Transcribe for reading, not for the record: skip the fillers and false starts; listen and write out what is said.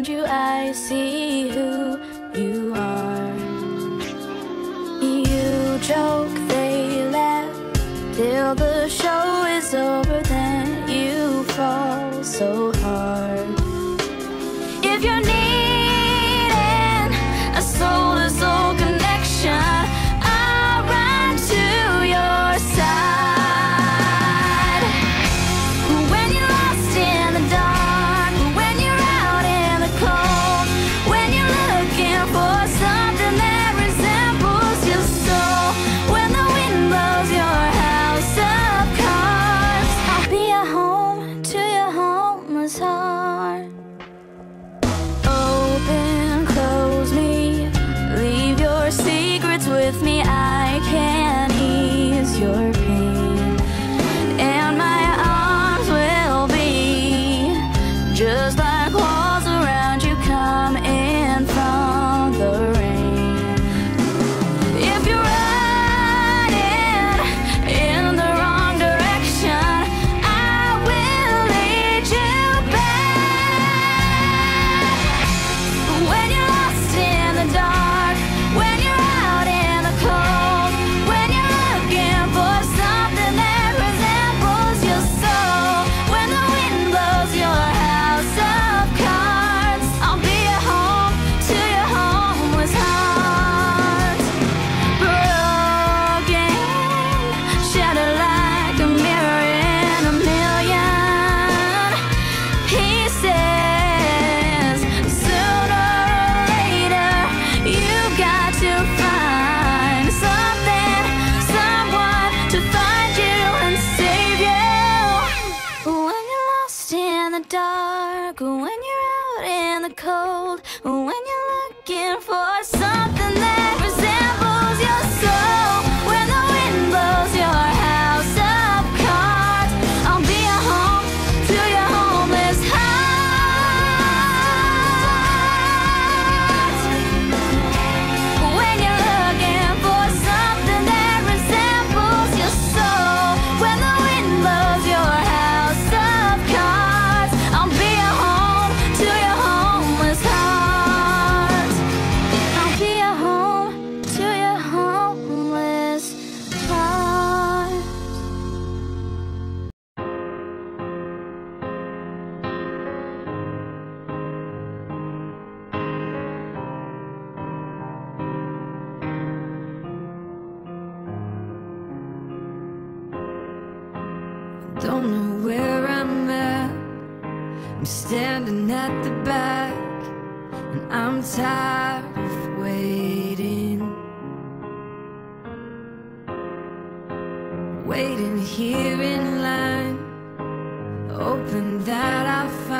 around you, I see who you are. You joke, they laugh, till the show is over, then you fall so hard. If you're needing a soul-to-soul connection, I'll run to your side. When you're lost in the dark, when you're out in the cold, when you're looking for something that resembles your soul, when the wind blows your house of cards, I'll be a home to your homeless heart. Open, close me, leave your secrets with me. I can ease your pain, and my arms will be just like walls around you, come in from the rain. If you're running in the wrong direction, I will lead you back. When you're lost in the dark, when you're out in the cold, when you're looking for something that resembles your soul, when the wind blows your house of cards, I'll be a home to your homeless heart. Broken, shattered like a mirror in a million pieces. Sooner or later, you've got to find something, someone to find you and save you. When you're lost in the dark, when you're out in the cold, when you're looking for something that resembles your soul, when the wind blows your house of cards, I'll be a home to your homeless heart. When you're looking for something that resembles your soul, when the wind blows your house of cards, I'll be a home to your homeless heart. I'll be a home to your homeless heart. Don't know where I'm at. I'm standing at the back, and I'm tired of waiting. Waiting here in line, hoping that I find